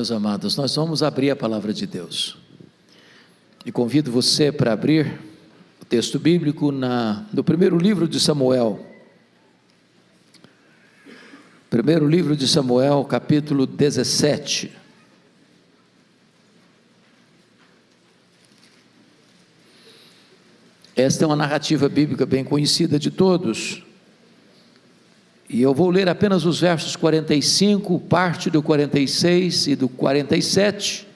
meus amados, nós vamos abrir a palavra de Deus. E convido você para abrir o texto bíblico no primeiro livro de Samuel. Primeiro livro de Samuel, capítulo 17. Esta é uma narrativa bíblica bem conhecida de todos. E eu vou ler apenas os versos 45, parte do 46 e do 47.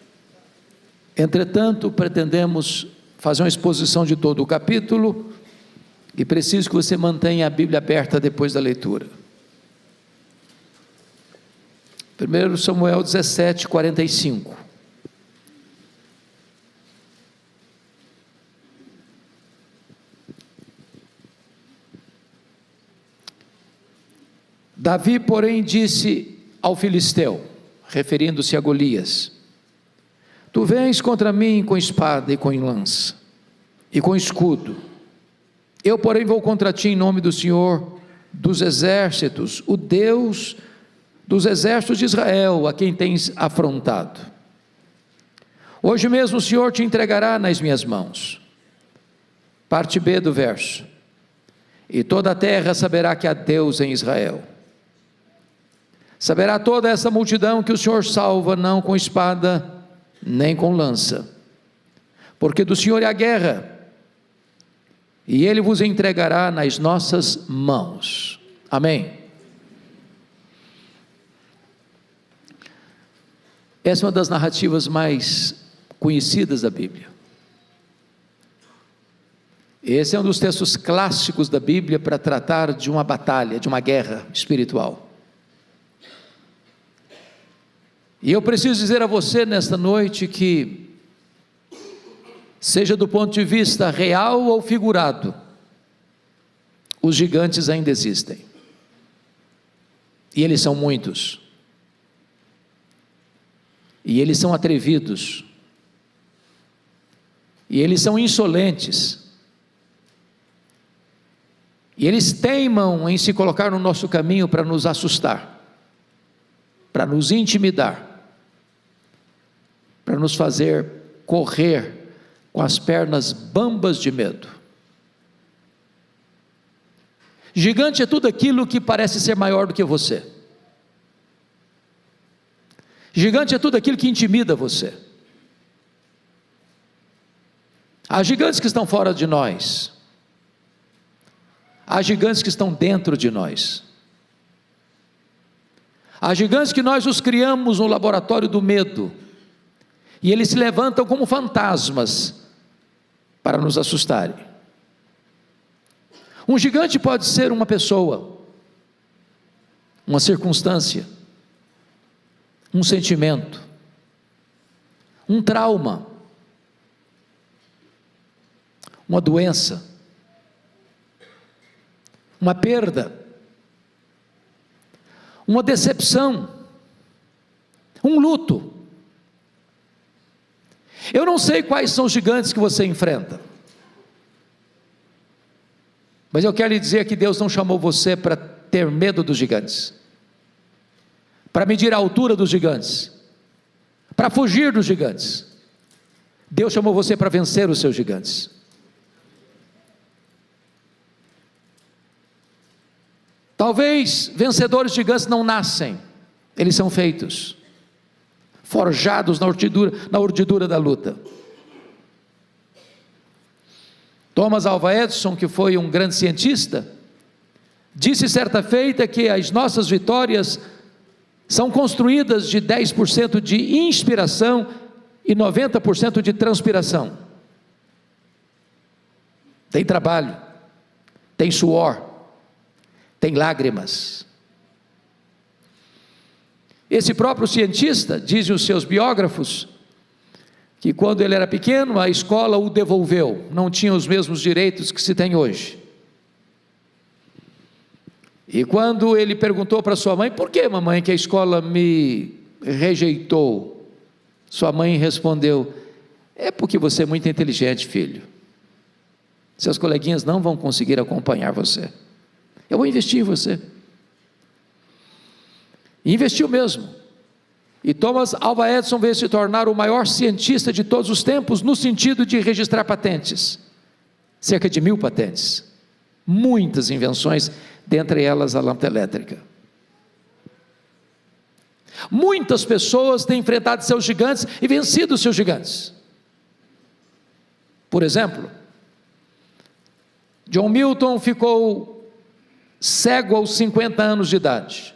Entretanto, pretendemos fazer uma exposição de todo o capítulo e preciso que você mantenha a Bíblia aberta depois da leitura. 1 Samuel 17, 45. Davi, porém, disse ao filisteu, referindo-se a Golias: Tu vens contra mim com espada e com lança, e com escudo. Eu, porém, vou contra ti em nome do Senhor dos exércitos, o Deus dos exércitos de Israel, a quem tens afrontado. Hoje mesmo o Senhor te entregará nas minhas mãos. Parte B do verso. E toda a terra saberá que há Deus em Israel. Saberá toda essa multidão que o Senhor salva, não com espada, nem com lança, porque do Senhor é a guerra, e Ele vos entregará nas nossas mãos. Amém. Essa é uma das narrativas mais conhecidas da Bíblia. Esse é um dos textos clássicos da Bíblia para tratar de uma batalha, de uma guerra espiritual. E eu preciso dizer a você nesta noite que, seja do ponto de vista real ou figurado, os gigantes ainda existem. E eles são muitos. E eles são atrevidos. E eles são insolentes. E eles teimam em se colocar no nosso caminho para nos assustar, para nos intimidar, para nos fazer correr com as pernas bambas de medo. Gigante é tudo aquilo que parece ser maior do que você. Gigante é tudo aquilo que intimida você. Há gigantes que estão fora de nós. Há gigantes que estão dentro de nós. Há gigantes que nós os criamos no laboratório do medo, e eles se levantam como fantasmas para nos assustarem. Um gigante pode ser uma pessoa, uma circunstância, um sentimento, um trauma, uma doença, uma perda, uma decepção, um luto. Eu não sei quais são os gigantes que você enfrenta, mas eu quero lhe dizer que Deus não chamou você para ter medo dos gigantes, para medir a altura dos gigantes, para fugir dos gigantes. Deus chamou você para vencer os seus gigantes. Talvez vencedores gigantes não nascem, eles são feitos, forjados na urdidura da luta. Thomas Alva Edison, que foi um grande cientista, disse certa feita que as nossas vitórias são construídas de 10% de inspiração e 90% de transpiração. Tem trabalho, tem suor, tem lágrimas. Esse próprio cientista, dizem os seus biógrafos, que quando ele era pequeno, a escola o devolveu, não tinha os mesmos direitos que se tem hoje. E quando ele perguntou para sua mãe: por que, mamãe, que a escola me rejeitou? Sua mãe respondeu: é porque você é muito inteligente, filho. Seus coleguinhas não vão conseguir acompanhar você. Eu vou investir em você. E investiu mesmo. E Thomas Alva Edison veio se tornar o maior cientista de todos os tempos, no sentido de registrar patentes. Cerca de 1000 patentes. Muitas invenções, dentre elas a lâmpada elétrica. Muitas pessoas têm enfrentado seus gigantes e vencido seus gigantes. Por exemplo, John Milton ficou cego aos 50 anos de idade.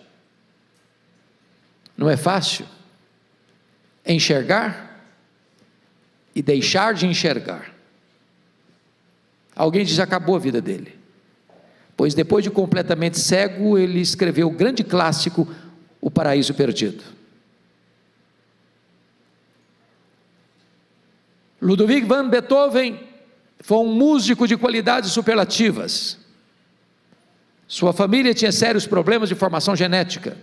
Não é fácil enxergar e deixar de enxergar. Alguém diz: acabou a vida dele. Pois depois de completamente cego, ele escreveu o grande clássico, O Paraíso Perdido. Ludwig van Beethoven foi um músico de qualidades superlativas. Sua família tinha sérios problemas de formação genética.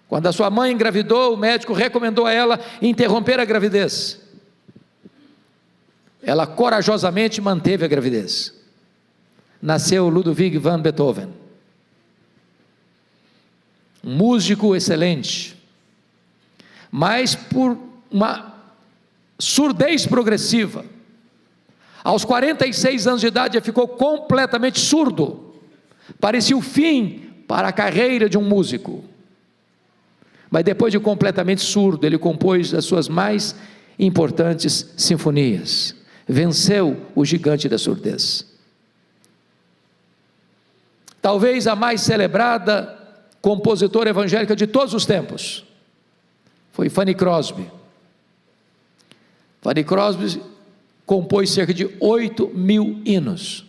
Quando a sua mãe engravidou, o médico recomendou a ela interromper a gravidez. Ela corajosamente manteve a gravidez. Nasceu Ludwig van Beethoven, um músico excelente, mas por uma surdez progressiva, aos 46 anos de idade, ele ficou completamente surdo. Parecia o fim para a carreira de um músico. Mas depois de completamente surdo, ele compôs as suas mais importantes sinfonias. Venceu o gigante da surdez. Talvez a mais celebrada compositora evangélica de todos os tempos foi Fanny Crosby. Fanny Crosby compôs cerca de 8.000 hinos.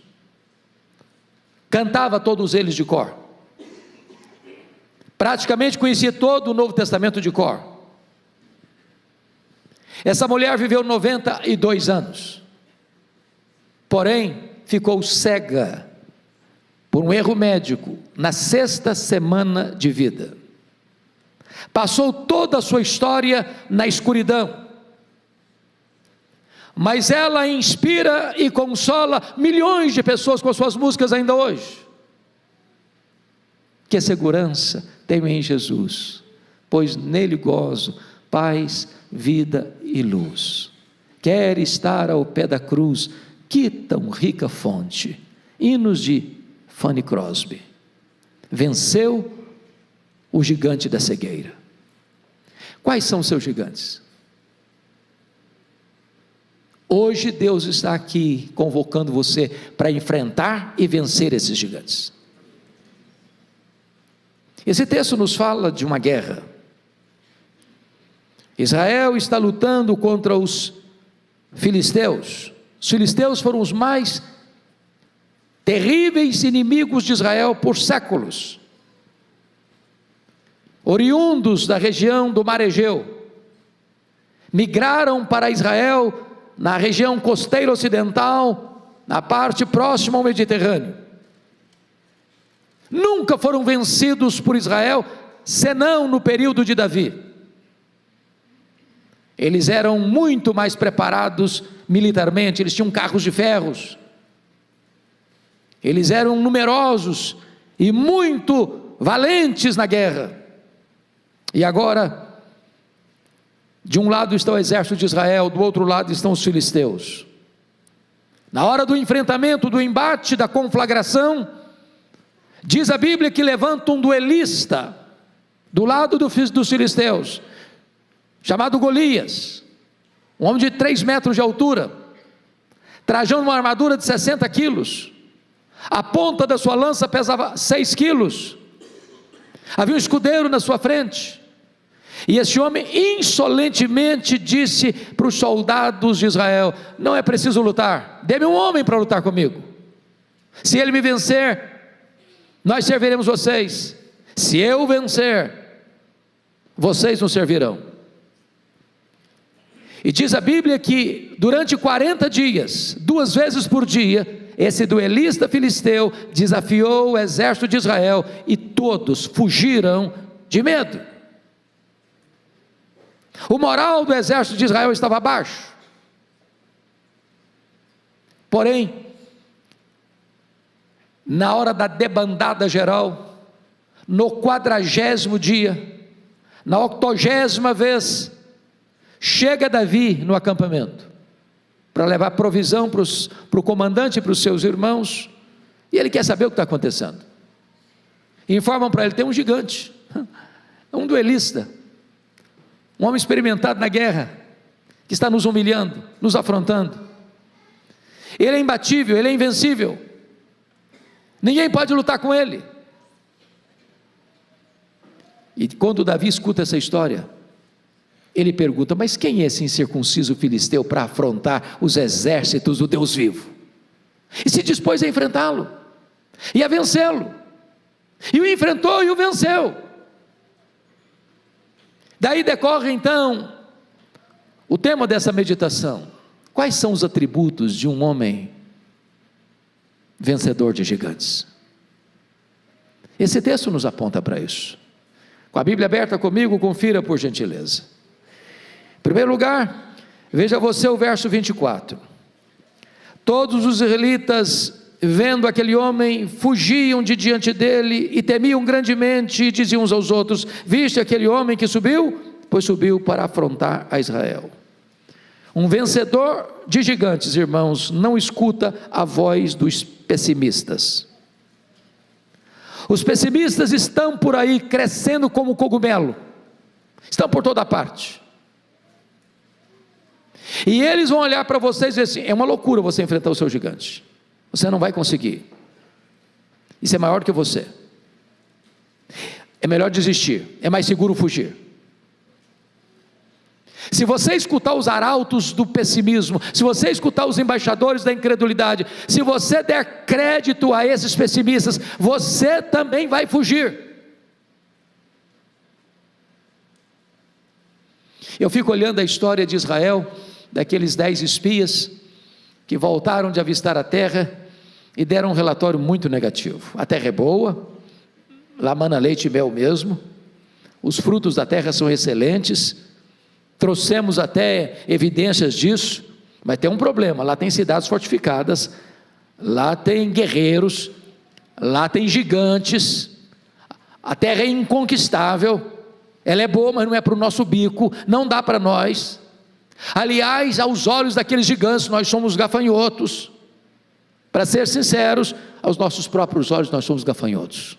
Cantava todos eles de cor. Praticamente conhecia todo o Novo Testamento de cor. Essa mulher viveu 92 anos. Porém, ficou cega por um erro médico na 6ª semana de vida. Passou toda a sua história na escuridão. Mas ela inspira e consola milhões de pessoas com as suas músicas ainda hoje. Que segurança tenho em Jesus, pois nele gozo paz, vida e luz. Quer estar ao pé da cruz, que tão rica fonte. Hinos de Fanny Crosby. Venceu o gigante da cegueira. Quais são os seus gigantes? Hoje Deus está aqui convocando você para enfrentar e vencer esses gigantes. Esse texto nos fala de uma guerra. Israel está lutando contra os filisteus. Os filisteus foram os mais terríveis inimigos de Israel por séculos. Oriundos da região do Mar Egeu, migraram para Israel na região costeira ocidental, na parte próxima ao Mediterrâneo. Nunca foram vencidos por Israel, senão no período de Davi. Eles eram muito mais preparados militarmente, eles tinham carros de ferros, eles eram numerosos e muito valentes na guerra. E agora, de um lado está o exército de Israel, do outro lado estão os filisteus. Na hora do enfrentamento, do embate, da conflagração, diz a Bíblia que levanta um duelista do lado dos filisteus, chamado Golias, um homem de 3 metros de altura, trajando uma armadura de 60 quilos, a ponta da sua lança pesava 6 quilos, havia um escudeiro na sua frente, e esse homem insolentemente disse para os soldados de Israel: não é preciso lutar, dê-me um homem para lutar comigo, se ele me vencer, nós serviremos vocês, se eu vencer, vocês nos servirão. E diz a Bíblia que durante 40 dias, 2 vezes por dia, esse duelista filisteu desafiou o exército de Israel, e todos fugiram de medo. O moral do exército de Israel estava baixo. Porém, na hora da debandada geral, no 40º dia, Na 80ª vez, chega Davi no acampamento, para levar provisão para o comandante e para os seus irmãos, e ele quer saber o que está acontecendo. E informam para ele: tem um gigante, um duelista, um homem experimentado na guerra, que está nos humilhando, nos afrontando. Ele é imbatível, ele é invencível, ninguém pode lutar com ele. E quando Davi escuta essa história, ele pergunta: mas quem é esse incircunciso filisteu para afrontar os exércitos do Deus vivo? E se dispôs a enfrentá-lo, e a vencê-lo, e o enfrentou e o venceu. Daí decorre então o tema dessa meditação: quais são os atributos de um homem vencedor de gigantes? Esse texto nos aponta para isso. Com a Bíblia aberta comigo, confira por gentileza. Em primeiro lugar, veja você o verso 24. Todos os israelitas, vendo aquele homem, fugiam de diante dele e temiam grandemente, e diziam uns aos outros: viste aquele homem que subiu? Pois subiu para afrontar a Israel. Um vencedor de gigantes, irmãos, não escuta a voz dos pessimistas. Os pessimistas estão por aí crescendo como cogumelo, estão por toda parte, e eles vão olhar para vocês e dizer assim: é uma loucura você enfrentar o seu gigante, você não vai conseguir, isso é maior que você, é melhor desistir, é mais seguro fugir. Se você escutar os arautos do pessimismo, se você escutar os embaixadores da incredulidade, se você der crédito a esses pessimistas, você também vai fugir. Eu fico olhando a história de Israel, daqueles 10 espias que voltaram de avistar a terra e deram um relatório muito negativo. A terra é boa, lá mana leite e mel mesmo, os frutos da terra são excelentes, trouxemos até evidências disso, mas tem um problema: lá tem cidades fortificadas, lá tem guerreiros, lá tem gigantes, a terra é inconquistável, ela é boa, mas não é para o nosso bico, não dá para nós. Aliás, aos olhos daqueles gigantes, nós somos gafanhotos. Para ser sinceros, aos nossos próprios olhos, nós somos gafanhotos.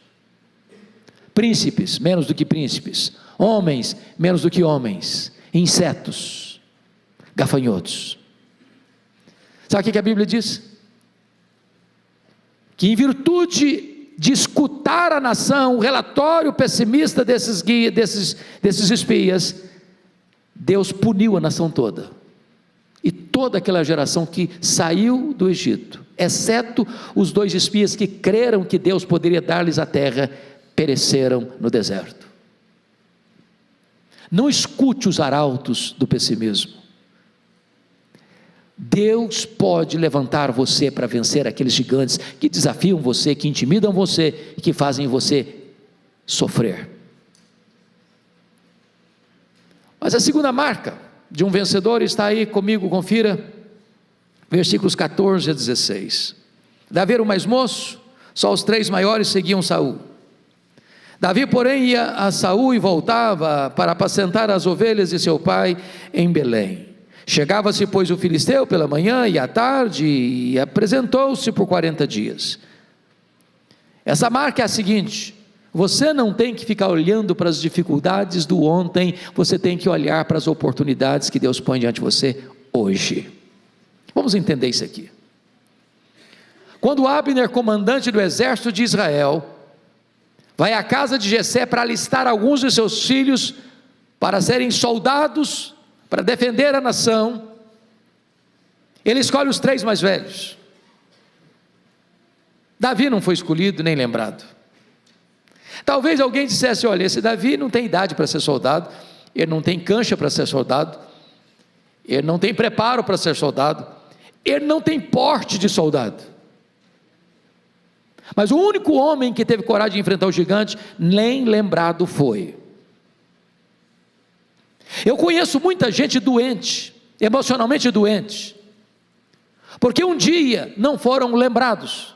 Príncipes, menos do que príncipes. Homens, menos do que homens. Insetos, gafanhotos. Sabe o que a Bíblia diz? Que em virtude de escutar a nação, o relatório pessimista desses espias, Deus puniu a nação toda, e toda aquela geração que saiu do Egito, exceto os 2 espias que creram que Deus poderia dar-lhes a terra, pereceram no deserto. Não escute os arautos do pessimismo. Deus pode levantar você para vencer aqueles gigantes que desafiam você, que intimidam você e que fazem você sofrer. Mas a segunda marca de um vencedor está aí comigo, confira, versículos 14 a 16. Davi era o mais moço, só os 3 maiores seguiam Saul. Davi, porém, ia a Saul e voltava para apacentar as ovelhas de seu pai em Belém. Chegava-se, pois, o filisteu pela manhã e à tarde, e apresentou-se por 40 dias. Essa marca é a seguinte: você não tem que ficar olhando para as dificuldades do ontem, você tem que olhar para as oportunidades que Deus põe diante de você hoje. Vamos entender isso aqui. Quando Abner, comandante do exército de Israel, vai à casa de Jessé para alistar alguns de seus filhos para serem soldados, para defender a nação, ele escolhe os 3 mais velhos. Davi não foi escolhido nem lembrado. Talvez alguém dissesse: olha, esse Davi não tem idade para ser soldado, ele não tem cancha para ser soldado, ele não tem preparo para ser soldado, ele não tem porte de soldado. Mas o único homem que teve coragem de enfrentar o gigante, nem lembrado foi. Eu conheço muita gente doente, emocionalmente doente, porque um dia não foram lembrados,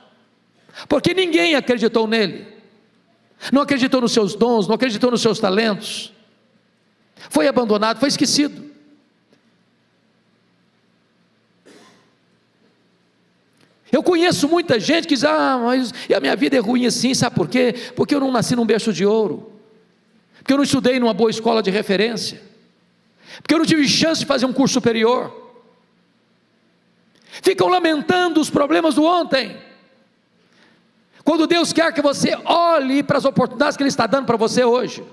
porque ninguém acreditou nele, não acreditou nos seus dons, não acreditou nos seus talentos, foi abandonado, foi esquecido. Eu conheço muita gente que diz, mas a minha vida é ruim assim, sabe por quê? Porque eu não nasci num berço de ouro, porque eu não estudei numa boa escola de referência, porque eu não tive chance de fazer um curso superior. Ficam lamentando os problemas do ontem, quando Deus quer que você olhe para as oportunidades que Ele está dando para você hoje.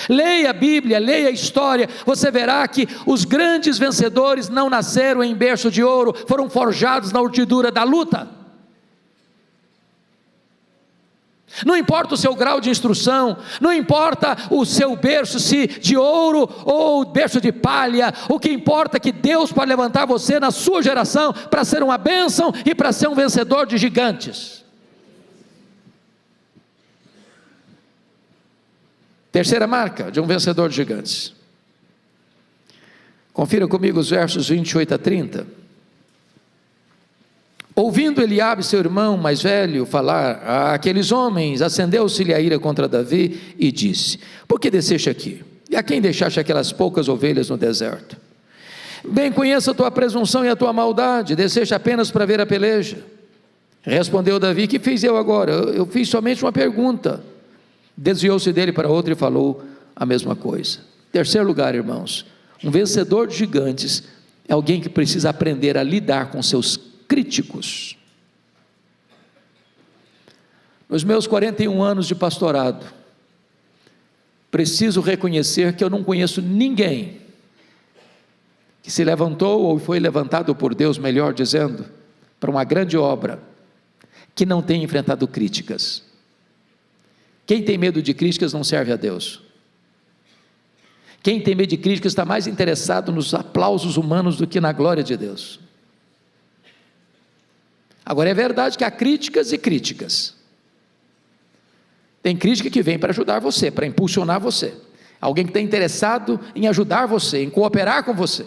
Leia a Bíblia, leia a história, você verá que os grandes vencedores não nasceram em berço de ouro, foram forjados na urdidura da luta. Não importa o seu grau de instrução, não importa o seu berço, se de ouro ou berço de palha, o que importa é que Deus pode levantar você na sua geração, para ser uma bênção e para ser um vencedor de gigantes. Terceira marca de um vencedor de gigantes. Confira comigo os versos 28 a 30. Ouvindo Eliabe, seu irmão mais velho, falar àqueles homens, acendeu-se-lhe a ira contra Davi e disse: por que desceste aqui? E a quem deixaste aquelas poucas ovelhas no deserto? Bem conheço a tua presunção e a tua maldade, desceste apenas para ver a peleja. Respondeu Davi: que fiz eu agora? Eu fiz somente uma pergunta. Desviou-se dele para outro e falou a mesma coisa. Terceiro lugar, irmãos, um vencedor de gigantes é alguém que precisa aprender a lidar com seus críticos. Nos meus 41 anos de pastorado, preciso reconhecer que eu não conheço ninguém que se levantou ou foi levantado por Deus, melhor dizendo, para uma grande obra, que não tenha enfrentado críticas. Quem tem medo de críticas não serve a Deus. Quem tem medo de críticas está mais interessado nos aplausos humanos do que na glória de Deus. Agora é verdade que há críticas e críticas. Tem crítica que vem para ajudar você, para impulsionar você. Alguém que está interessado em ajudar você, em cooperar com você.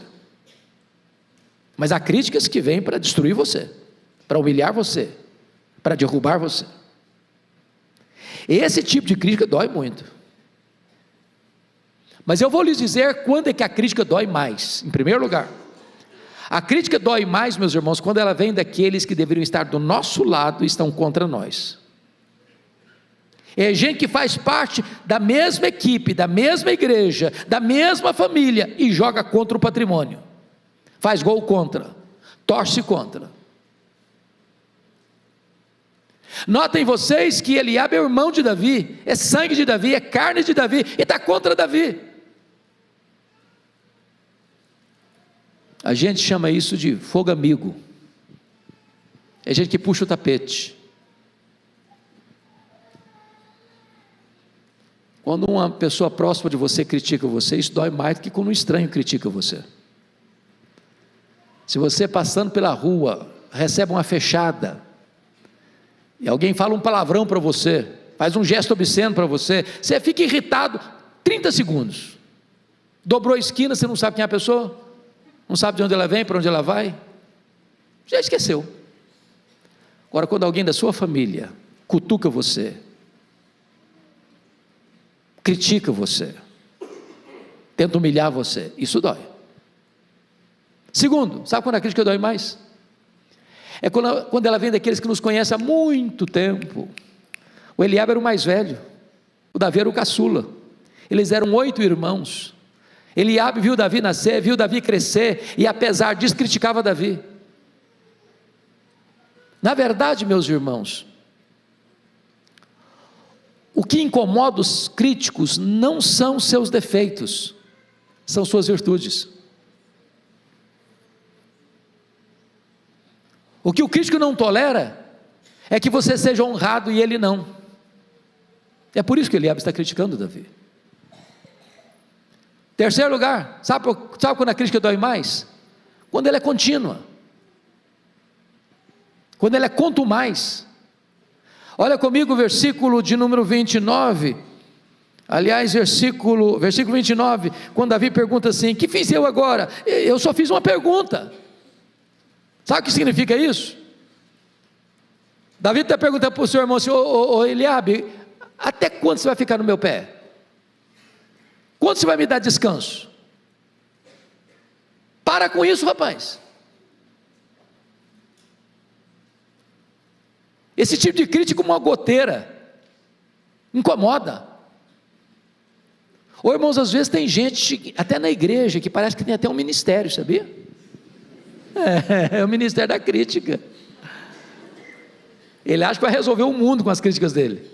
Mas há críticas que vêm para destruir você, para humilhar você, para derrubar você. Esse tipo de crítica dói muito. Mas eu vou lhes dizer quando é que a crítica dói mais. Em primeiro lugar, a crítica dói mais, meus irmãos, quando ela vem daqueles que deveriam estar do nosso lado e estão contra nós. É gente que faz parte da mesma equipe, da mesma igreja, da mesma família e joga contra o patrimônio. Faz gol contra, torce contra. Notem vocês que Eliabe é irmão de Davi, é sangue de Davi, é carne de Davi, e está contra Davi. A gente chama isso de fogo amigo. É gente que puxa o tapete. Quando uma pessoa próxima de você critica você, isso dói mais do que quando um estranho critica você. Se você passando pela rua, recebe uma fechada, e alguém fala um palavrão para você, faz um gesto obsceno para você, você fica irritado 30 segundos, dobrou a esquina, você não sabe quem é a pessoa, não sabe de onde ela vem, para onde ela vai, já esqueceu. Agora quando alguém da sua família cutuca você, critica você, tenta humilhar você, isso dói. Segundo, sabe quando a crítica dói mais? É quando ela vem daqueles que nos conhecem há muito tempo. O Eliabe era o mais velho, o Davi era o caçula, eles eram 8 irmãos. Eliabe viu Davi nascer, viu Davi crescer, e apesar disso criticava Davi. Na verdade, meus irmãos, o que incomoda os críticos não são seus defeitos, são suas virtudes. O que o crítico não tolera é que você seja honrado e ele não. É por isso que Eliabe está criticando Davi. Terceiro lugar, sabe quando a crítica dói mais? Quando ela é contínua, quando ela é contumaz. Olha comigo o versículo de número 29, aliás, versículo 29, quando Davi pergunta assim: que fiz eu agora? Eu só fiz uma pergunta. Sabe o que significa isso? Davi está perguntando para o seu irmão assim: ô Eliabe, até quando você vai ficar no meu pé? Quando você vai me dar descanso? Para com isso, rapaz. Esse tipo de crítica, como uma goteira, incomoda. Ou, irmãos, às vezes tem gente, até na igreja, que parece que tem até um ministério, sabia? É o ministério da crítica. Ele acha que vai resolver o mundo com as críticas dele.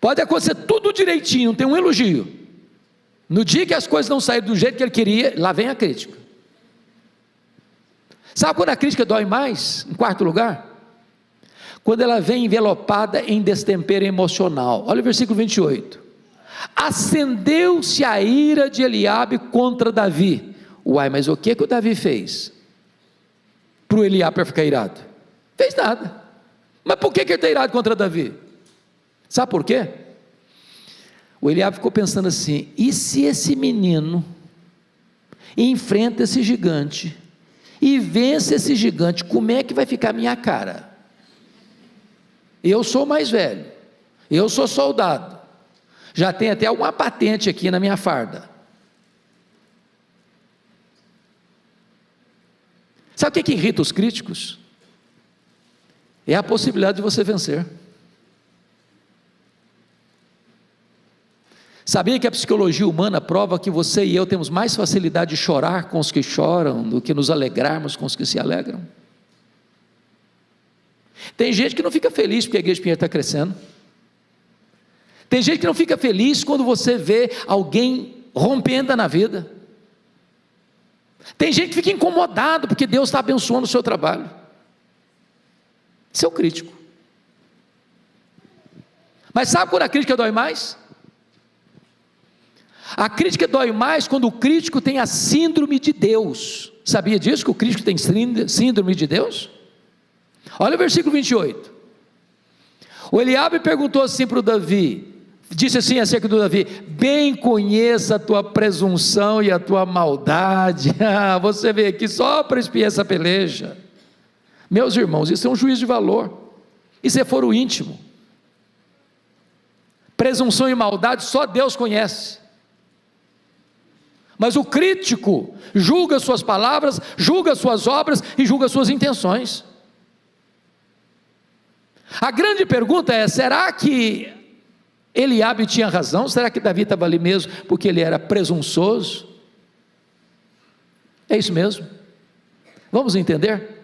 Pode acontecer tudo direitinho, não tem um elogio. No dia que as coisas não saírem do jeito que ele queria, lá vem a crítica. Sabe quando a crítica dói mais? Em quarto lugar, quando ela vem envelopada em destempero emocional. Olha o versículo 28. Acendeu-se a ira de Eliabe contra Davi. Uai, mas o que o Davi fez para o Eliabe para ficar irado? Fez nada. Mas por que ele está irado contra Davi? Sabe por quê? O Eliabe ficou pensando assim: e se esse menino enfrenta esse gigante e vence esse gigante, como é que vai ficar a minha cara? Eu sou mais velho, eu sou soldado, já tem até uma patente aqui na minha farda. Sabe o que irrita os críticos? É a possibilidade de você vencer. Sabia que a psicologia humana prova que você e eu temos mais facilidade de chorar com os que choram do que nos alegrarmos com os que se alegram? Tem gente que não fica feliz porque a igreja Pinheiro está crescendo. Tem gente que não fica feliz quando você vê alguém rompendo na vida. Tem gente que fica incomodado porque Deus está abençoando o seu trabalho. Isso é o crítico. Mas sabe quando a crítica dói mais? A crítica dói mais quando o crítico tem a síndrome de Deus. Sabia disso, que o crítico tem síndrome de Deus? Olha o versículo 28. O Eliabe perguntou assim para o Davi, disse assim acerca do Davi: bem conheça a tua presunção e a tua maldade. Você veio aqui só para espiar essa peleja. Meus irmãos, isso é um juízo de valor. Isso é foro íntimo. Presunção e maldade só Deus conhece. Mas o crítico julga suas palavras, julga suas obras e julga suas intenções. A grande pergunta é: será que Eliabe tinha razão? Será que Davi estava ali mesmo porque ele era presunçoso? É isso mesmo. Vamos entender?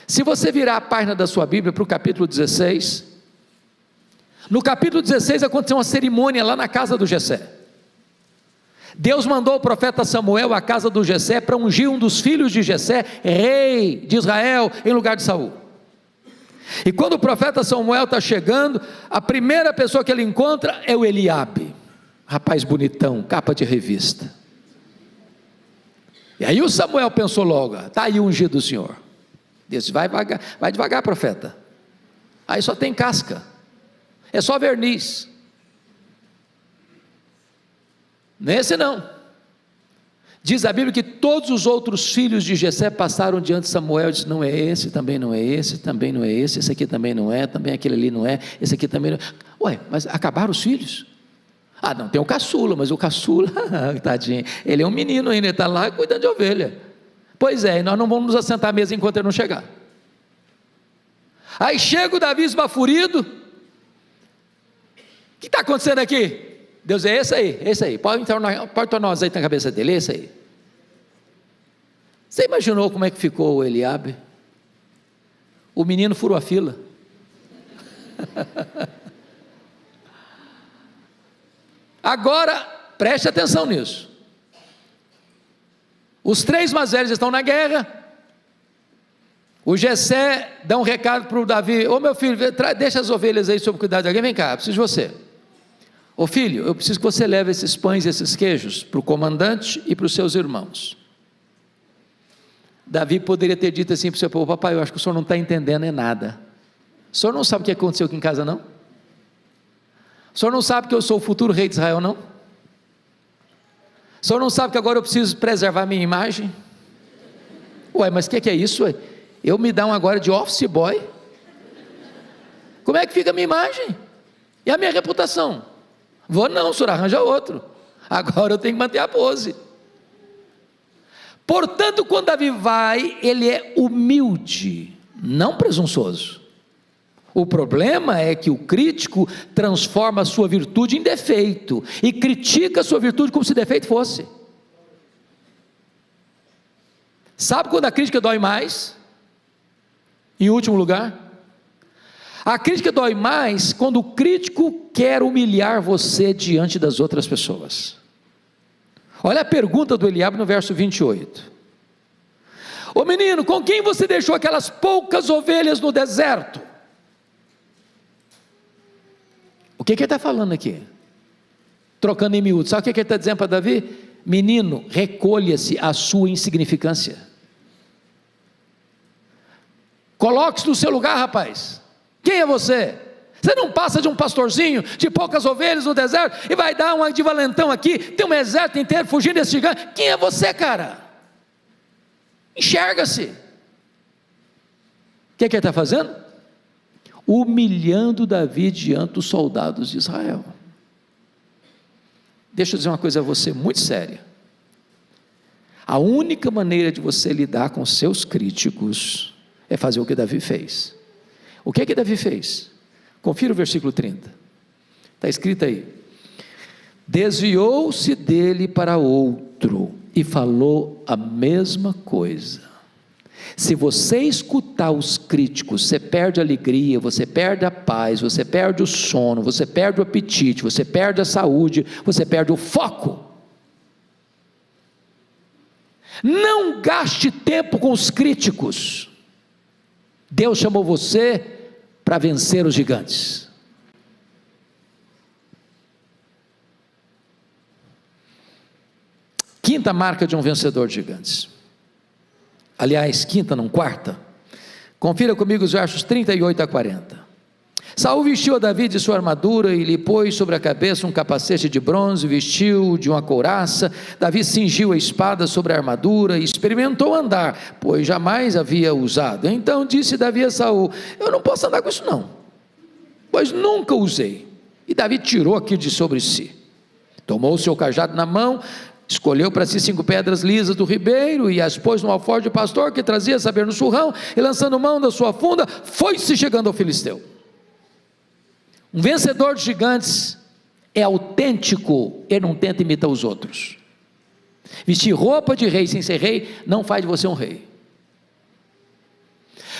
Se você virar a página da sua Bíblia para o capítulo 16, no capítulo 16 aconteceu uma cerimônia lá na casa do Jessé. Deus mandou o profeta Samuel à casa do Jessé para ungir um dos filhos de Jessé, rei de Israel, em lugar de Saul. E quando o profeta Samuel está chegando, a primeira pessoa que ele encontra é o Eliabe, rapaz bonitão, capa de revista. E aí o Samuel pensou logo: está aí o ungido do Senhor. Disse: vai devagar, profeta, aí só tem casca, é só verniz. Nesse não. Diz a Bíblia que todos os outros filhos de Jessé passaram diante de Samuel e disse: não é esse, também não é esse, também não é esse aqui também não é, também aquele ali não é, esse aqui também não é. Ué, mas acabaram os filhos? Ah, não, tem o caçula, mas o caçula, tadinho, ele é um menino ainda, ele está lá cuidando de ovelha. Pois é, e nós não vamos nos assentar à mesa enquanto ele não chegar. Aí chega o Davi esbaforido: o que está acontecendo aqui? Deus: é esse aí, pode tornar um azeite na cabeça dele, esse aí. Você imaginou como é que ficou o Eliabe? O menino furou a fila. Agora, preste atenção nisso. Os três mais velhos estão na guerra. O Jessé dá um recado para o Davi: ô meu filho, deixa as ovelhas aí sob cuidado de alguém, vem cá, eu preciso de você. Ô filho, eu preciso que você leve esses pães e esses queijos para o comandante e para os seus irmãos. Davi poderia ter dito assim para o seu povo: papai, eu acho que o senhor não está entendendo nada. O senhor não sabe o que aconteceu aqui em casa, não? O senhor não sabe que eu sou o futuro rei de Israel, não? O senhor não sabe que agora eu preciso preservar minha imagem? Ué, mas o que é isso? Ué? Eu me dá um agora de office boy? Como é que fica a minha imagem? E a minha reputação? Vou não, o senhor arranja outro. Agora eu tenho que manter a pose. Portanto, quando Davi vai, ele é humilde, não presunçoso. O problema é que o crítico transforma a sua virtude em defeito, e critica a sua virtude como se defeito fosse. Sabe quando a crítica dói mais? Em último lugar, a crítica dói mais quando o crítico quer humilhar você diante das outras pessoas. Olha a pergunta do Eliabe no verso 28. Ô menino, com quem você deixou aquelas poucas ovelhas no deserto? O que ele está falando aqui? Trocando em miúdos, sabe o que ele está dizendo para Davi? Menino, recolha-se a sua insignificância. Coloque-se no seu lugar, rapaz. Quem é você? Você não passa de um pastorzinho de poucas ovelhas no deserto e vai dar uma de valentão aqui, tem um exército inteiro fugindo desse gigante. Quem é você, cara? Enxerga-se. O que ele está fazendo? Humilhando Davi diante dos soldados de Israel. Deixa eu dizer uma coisa a você muito séria. A única maneira de você lidar com seus críticos é fazer o que Davi fez. O que Davi fez? Confira o versículo 30. Está escrito aí: desviou-se dele para outro e falou a mesma coisa. Se você escutar os críticos, você perde a alegria, você perde a paz, você perde o sono, você perde o apetite, você perde a saúde, você perde o foco. Não gaste tempo com os críticos. Deus chamou você para vencer os gigantes. Quinta marca de um vencedor de gigantes. Aliás, quinta, não quarta. Confira comigo os versos 38 a 40. Saul vestiu a Davi de sua armadura e lhe pôs sobre a cabeça um capacete de bronze, vestiu de uma couraça. Davi cingiu a espada sobre a armadura e experimentou andar, pois jamais havia usado. Então disse Davi a Saul: eu não posso andar com isso não, pois nunca usei. E Davi tirou aquilo de sobre si, tomou o seu cajado na mão, escolheu para si 5 pedras lisas do ribeiro e as pôs no alforje de pastor que trazia saber no surrão, e lançando mão da sua funda, foi-se chegando ao filisteu. Um vencedor de gigantes é autêntico, ele não tenta imitar os outros. Vestir roupa de rei sem ser rei não faz de você um rei.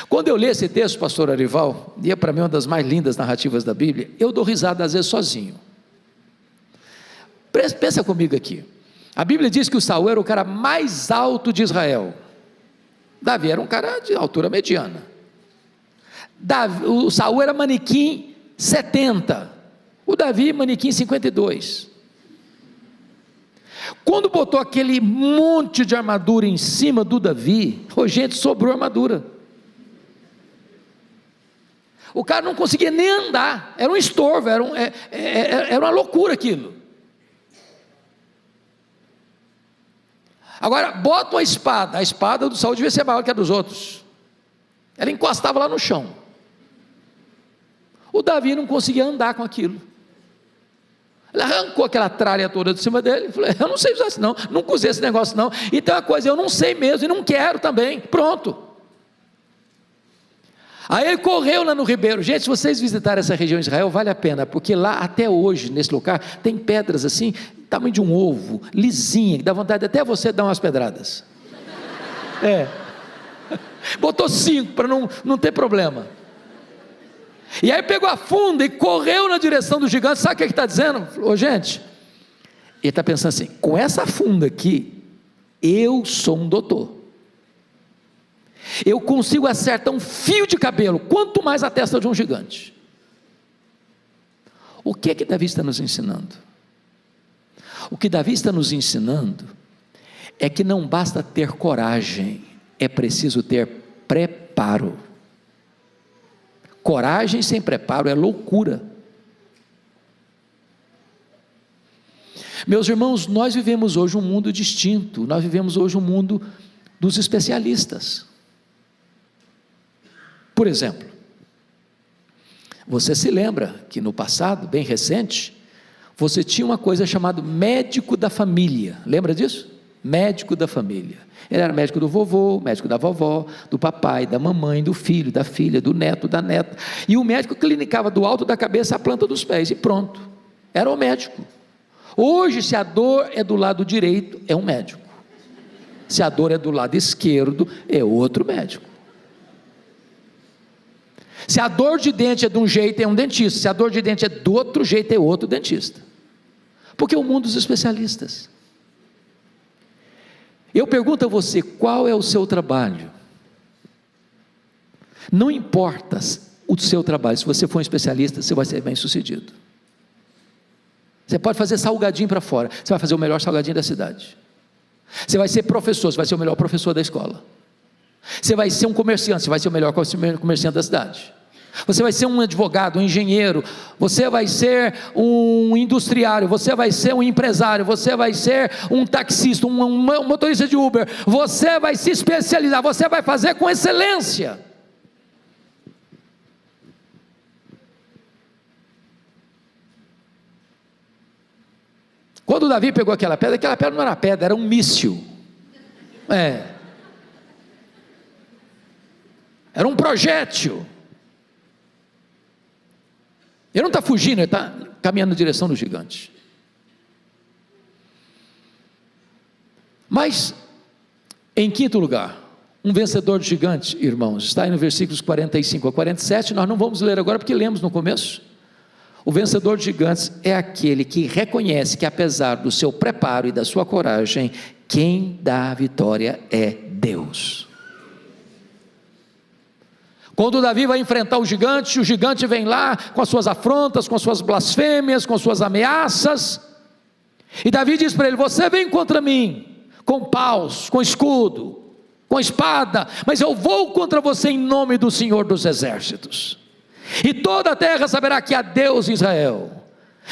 Quando eu li esse texto, pastor Arival, e é para mim uma das mais lindas narrativas da Bíblia, eu dou risada às vezes sozinho. Pensa comigo aqui. A Bíblia diz que o Saul era o cara mais alto de Israel. Davi era um cara de altura mediana. O Saul era manequim 70, o Davi manequim 52. Quando botou aquele monte de armadura em cima do Davi, gente, sobrou armadura. O cara não conseguia nem andar, era um estorvo, era uma loucura aquilo. Agora, bota a espada do Saul devia ser maior que a dos outros, ela encostava lá no chão. O Davi não conseguia andar com aquilo. Ele arrancou aquela tralha toda de cima dele e falou: eu não sei usar isso não, nunca usei esse negócio não, e tem uma coisa, eu não sei mesmo, e não quero também, pronto. Aí ele correu lá no ribeiro. Gente, se vocês visitarem essa região de Israel, vale a pena, porque lá até hoje, nesse lugar, tem pedras assim, tamanho de um ovo, lisinha, que dá vontade até você dar umas pedradas. Botou 5 para não ter problema. E aí pegou a funda e correu na direção do gigante. Sabe o que ele está dizendo? Gente, ele está pensando assim: com essa funda aqui, eu sou um doutor, eu consigo acertar um fio de cabelo, quanto mais a testa de um gigante. O que Davi está nos ensinando? O que Davi está nos ensinando é que não basta ter coragem, é preciso ter preparo. Coragem sem preparo é loucura. Meus irmãos, nós vivemos hoje um mundo distinto, nós vivemos hoje um mundo dos especialistas. Por exemplo, Você se lembra que no passado, bem recente, você tinha uma coisa chamada médico da família, lembra disso? Médico da família. Ele era médico do vovô, médico da vovó, do papai, da mamãe, do filho, da filha, do neto, da neta, e o médico clinicava do alto da cabeça à planta dos pés, e pronto, era o médico. Hoje, se a dor é do lado direito, é um médico, se a dor é do lado esquerdo, é outro médico. Se a dor de dente é de um jeito, é um dentista, se a dor de dente é do outro jeito, é outro dentista, porque é o mundo dos especialistas. Eu pergunto a você, qual é o seu trabalho? Não importa o seu trabalho, se você for um especialista, você vai ser bem sucedido. Você pode fazer salgadinho para fora, você vai fazer o melhor salgadinho da cidade. Você vai ser professor, você vai ser o melhor professor da escola. Você vai ser um comerciante, você vai ser o melhor comerciante da cidade. Você vai ser um advogado, um engenheiro, você vai ser um industriário, você vai ser um empresário, você vai ser um taxista, um motorista de Uber, você vai se especializar, você vai fazer com excelência. Quando Davi pegou aquela pedra não era pedra, era um míssil. Era um projétil. Ele não está fugindo, ele está caminhando na direção do gigante. Mas, em quinto lugar, um vencedor de gigante, irmãos, está aí no versículos 45 a 47, nós não vamos ler agora porque lemos no começo. O vencedor de gigantes é aquele que reconhece que, apesar do seu preparo e da sua coragem, quem dá a vitória é Deus. Quando Davi vai enfrentar o gigante vem lá com as suas afrontas, com as suas blasfêmias, com as suas ameaças, e Davi diz para ele: você vem contra mim, com paus, com escudo, com espada, mas eu vou contra você em nome do Senhor dos Exércitos, e toda a terra saberá que há Deus em Israel,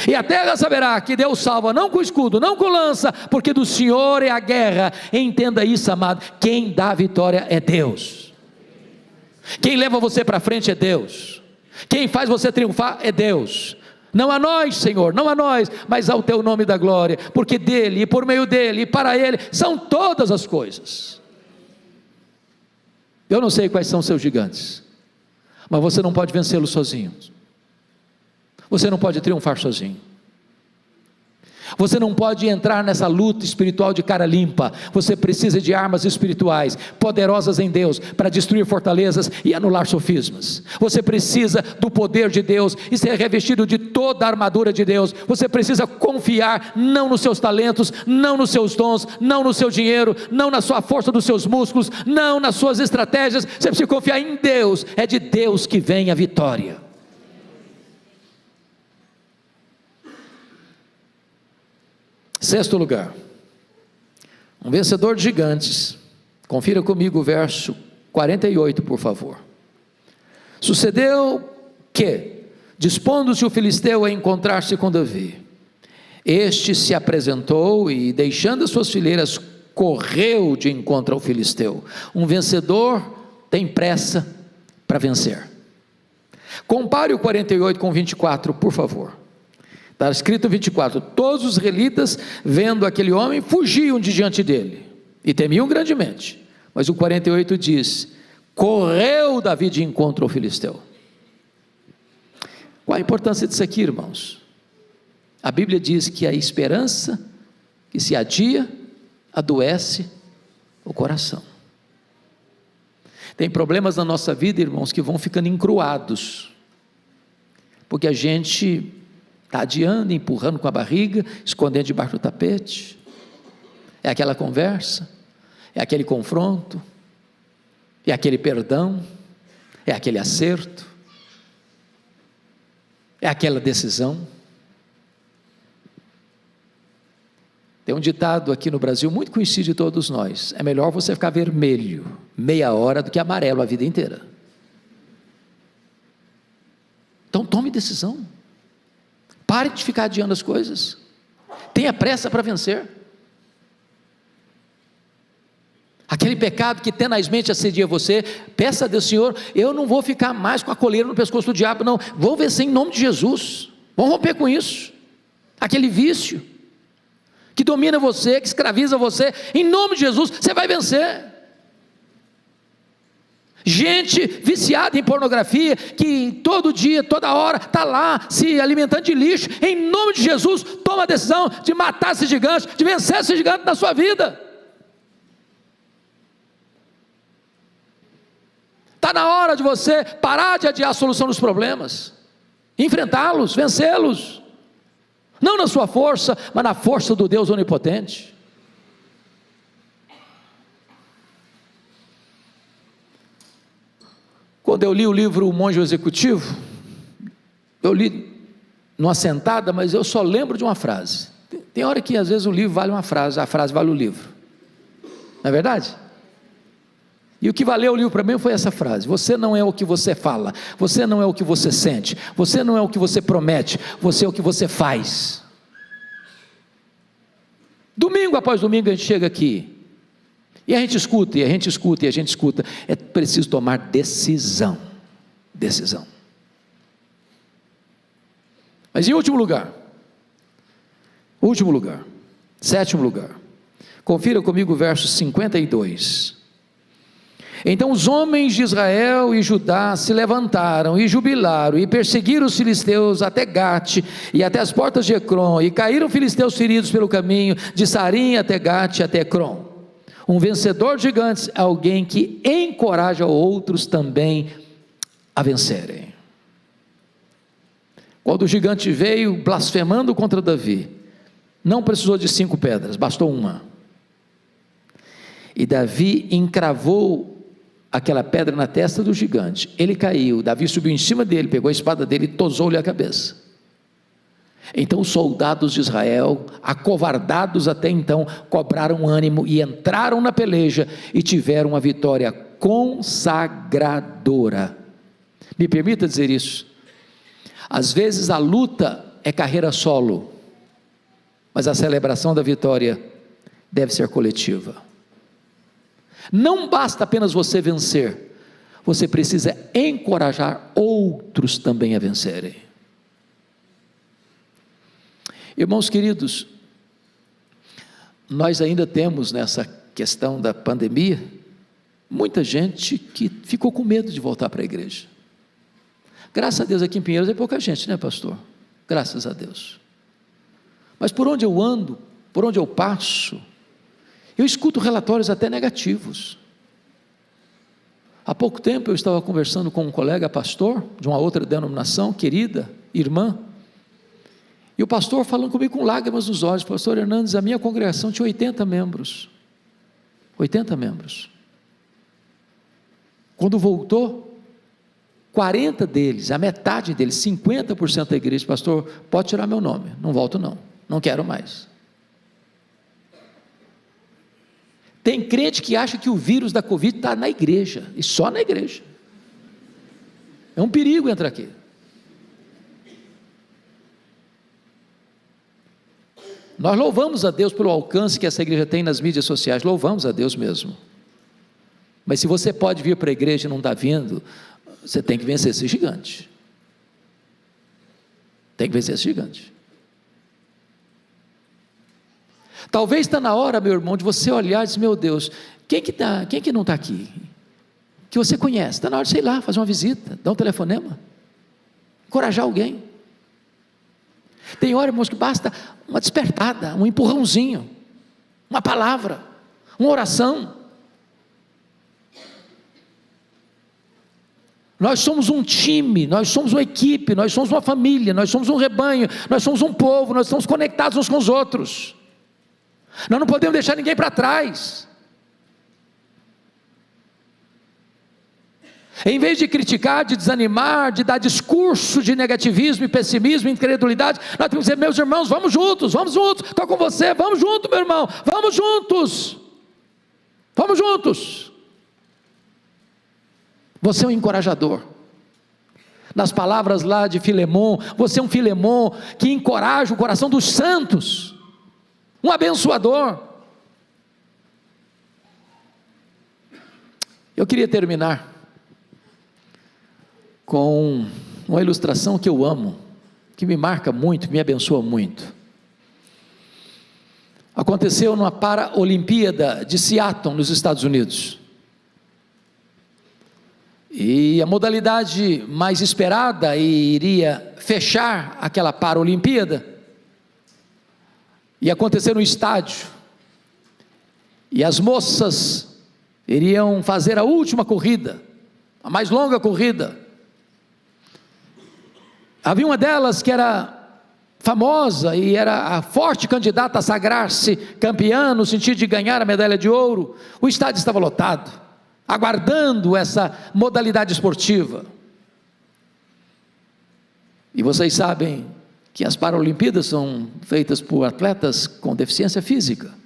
e a terra saberá que Deus salva, não com escudo, não com lança, porque do Senhor é a guerra. Entenda isso, amado, quem dá a vitória é Deus. Quem leva você para frente é Deus, quem faz você triunfar é Deus. Não a nós, Senhor, não a nós, mas ao teu nome da glória, porque dele, e por meio dele, e para ele, são todas as coisas. Eu não sei quais são seus gigantes, mas você não pode vencê-los sozinho, você não pode triunfar sozinho. Você não pode entrar nessa luta espiritual de cara limpa. Você precisa de armas espirituais poderosas em Deus para destruir fortalezas e anular sofismas. Você precisa do poder de Deus e ser revestido de toda a armadura de Deus. Você precisa confiar não nos seus talentos, não nos seus dons, não no seu dinheiro, não na sua força dos seus músculos, não nas suas estratégias. Você precisa confiar em Deus. É de Deus que vem a vitória. Sexto lugar, um vencedor de gigantes. Confira comigo o verso 48, por favor. Sucedeu que, dispondo-se o filisteu a encontrar-se com Davi, este se apresentou e, deixando as suas fileiras, correu de encontro ao filisteu. Um vencedor tem pressa para vencer. Compare o 48 com 24, por favor. Está escrito 24, todos os israelitas, vendo aquele homem, fugiam de diante dele, e temiam grandemente. Mas o 48 diz, correu Davi de encontro ao filisteu. Qual a importância disso aqui, irmãos? A Bíblia diz que a esperança que se adia, adoece o coração. Tem problemas na nossa vida, irmãos, que vão ficando encruados, porque a gente está adiando, empurrando com a barriga, escondendo debaixo do tapete. É aquela conversa, é aquele confronto, é aquele perdão, é aquele acerto, é aquela decisão. Tem um ditado aqui no Brasil, muito conhecido de todos nós: é melhor você ficar vermelho meia hora do que amarelo a vida inteira. Então tome decisão. Pare de ficar adiando as coisas. Tenha pressa para vencer. aquele pecado que tenazmente assedia você, peça a Deus: Senhor, eu não vou ficar mais com a coleira no pescoço do diabo, não, vou vencer em nome de Jesus, vamos romper com isso, aquele vício, que domina você, que escraviza você, em nome de Jesus, você vai vencer. Gente viciada em pornografia, que todo dia, toda hora, está lá, se alimentando de lixo, em nome de Jesus, toma a decisão de matar esse gigante, de vencer esse gigante na sua vida. Está na hora de você parar de adiar a solução dos problemas, enfrentá-los, vencê-los, não na sua força, mas na força do Deus onipotente. Quando eu li o livro O Monge Executivo, eu li numa sentada, mas eu só lembro de uma frase. Tem hora que às vezes o livro vale uma frase, a frase vale o livro, não é verdade? E o que valeu o livro para mim foi essa frase: você não é o que você fala, você não é o que você sente, você não é o que você promete, você é o que você faz. Domingo após domingo a gente chega aqui, e a gente escuta, e a gente escuta, e a gente escuta. É preciso tomar decisão. Decisão. Mas em último lugar, sétimo lugar, confira comigo o verso 52. Então os homens de Israel e Judá se levantaram e jubilaram e perseguiram os filisteus até Gate e até as portas de Ecrom, e caíram filisteus feridos pelo caminho de Sarim até Gate até Ecrom. Um vencedor de gigantes é alguém que encoraja outros também a vencerem. Quando o gigante veio blasfemando contra Davi, não precisou de 5 pedras, bastou uma. E Davi encravou aquela pedra na testa do gigante. Ele caiu, Davi subiu em cima dele, pegou a espada dele e tosou-lhe a cabeça. Então os soldados de Israel, acovardados até então, cobraram ânimo e entraram na peleja e tiveram uma vitória consagradora. Me permita dizer isso: às vezes a luta é carreira solo, mas a celebração da vitória deve ser coletiva. Não basta apenas você vencer, você precisa encorajar outros também a vencerem. Irmãos queridos, nós ainda temos nessa questão da pandemia, muita gente que ficou com medo de voltar para a igreja. Graças a Deus aqui em Pinheiros é pouca gente, né, pastor? Graças a Deus. Mas por onde eu ando, por onde eu passo, eu escuto relatórios até negativos. Há pouco tempo eu estava conversando com um colega pastor, de uma outra denominação, querida, irmã, e o pastor falando comigo com lágrimas nos olhos: pastor Hernandes, a minha congregação tinha 80 membros. 80 membros. Quando voltou, 40 deles, a metade deles, 50% da igreja: pastor, pode tirar meu nome, não volto não, não quero mais. Tem crente que acha que o vírus da Covid está na igreja, e só na igreja. É um perigo entrar aqui. Nós louvamos a Deus pelo alcance que essa igreja tem nas mídias sociais, louvamos a Deus mesmo. Mas se você pode vir para a igreja e não está vindo, você tem que vencer esse gigante. Tem que vencer esse gigante. Talvez está na hora, meu irmão, de você olhar e dizer: meu Deus, quem que não está aqui? Que você conhece, está na hora de, sei lá, fazer uma visita, dar um telefonema, encorajar alguém. Tem hora, irmãos, que basta uma despertada, um empurrãozinho, uma palavra, uma oração. Nós somos um time, nós somos uma equipe, nós somos uma família, nós somos um rebanho, nós somos um povo, nós estamos conectados uns com os outros. Nós não podemos deixar ninguém para trás. Em vez de criticar, de desanimar, de dar discurso de negativismo e pessimismo, incredulidade, nós temos que dizer: meus irmãos, vamos juntos, estou com você, vamos juntos, meu irmão, vamos juntos, Você é um encorajador. Nas palavras lá de Filemon, você é um Filemon que encoraja o coração dos santos, um abençoador. Eu queria terminar com uma ilustração que eu amo, que me marca muito, me abençoa muito. Aconteceu numa Paralimpíada de Seattle, nos Estados Unidos. E a modalidade mais esperada e iria fechar aquela Paralimpíada ia acontecer no estádio. E as moças iriam fazer a última corrida, a mais longa corrida. Havia uma delas que era famosa e era a forte candidata a sagrar-se campeã, no sentido de ganhar a medalha de ouro. O estádio estava lotado, aguardando essa modalidade esportiva. E vocês sabem que as Paralimpíadas são feitas por atletas com deficiência física.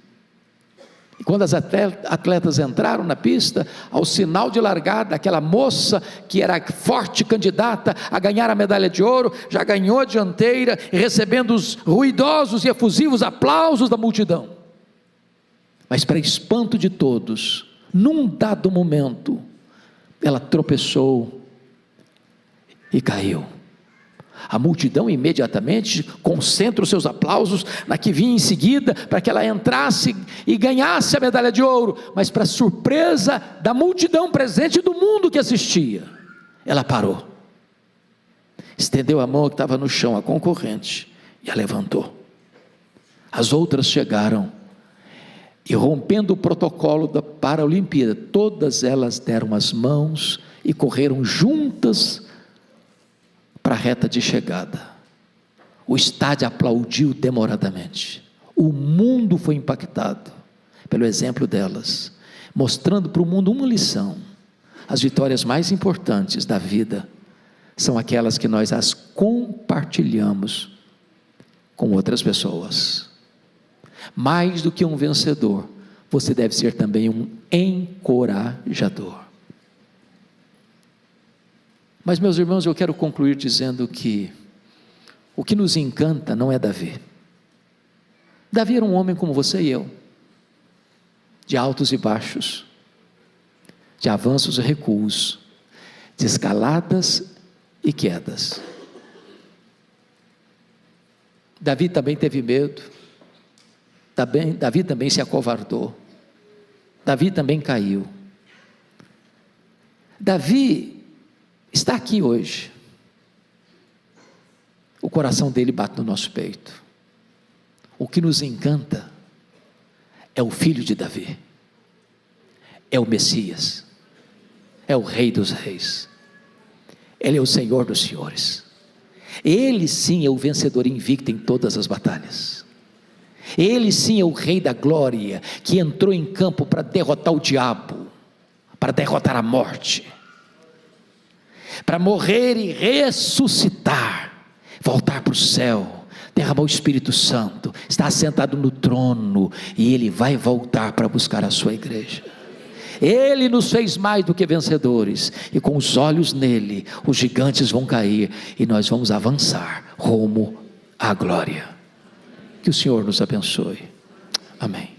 E quando as atletas entraram na pista, ao sinal de largada, aquela moça que era forte candidata a ganhar a medalha de ouro, já ganhou a dianteira, recebendo os ruidosos e efusivos aplausos da multidão. Mas para espanto de todos, num dado momento, ela tropeçou e caiu. A multidão imediatamente concentra os seus aplausos na que vinha em seguida, para que ela entrasse e ganhasse a medalha de ouro. Mas para surpresa da multidão presente e do mundo que assistia, ela parou, estendeu a mão que estava no chão, a concorrente, e a levantou. As outras chegaram e, rompendo o protocolo da Paralimpíada, todas elas deram as mãos e correram juntas para a reta de chegada. O estádio aplaudiu demoradamente. O mundo foi impactado pelo exemplo delas, mostrando para o mundo uma lição: as vitórias mais importantes da vida são aquelas que nós as compartilhamos com outras pessoas. Mais do que um vencedor, você deve ser também um encorajador. Mas, meus irmãos, eu quero concluir dizendo que o que nos encanta não é Davi. Davi era um homem como você e eu, de altos e baixos, de avanços e recuos, de escaladas e quedas. Davi também teve medo, Davi também se acovardou, Davi também caiu. Davi está aqui hoje. O coração dele bate no nosso peito. O que nos encanta é o filho de Davi, é o Messias, é o Rei dos Reis, Ele é o Senhor dos Senhores. Ele sim é o vencedor invicto em todas as batalhas. Ele sim é o Rei da glória, que entrou em campo para derrotar o diabo, para derrotar a morte, para morrer e ressuscitar, voltar para o céu, derramar o Espírito Santo, está assentado no trono, e Ele vai voltar para buscar a sua igreja. Ele nos fez mais do que vencedores, e com os olhos nele, os gigantes vão cair, e nós vamos avançar rumo à glória. Que o Senhor nos abençoe. Amém.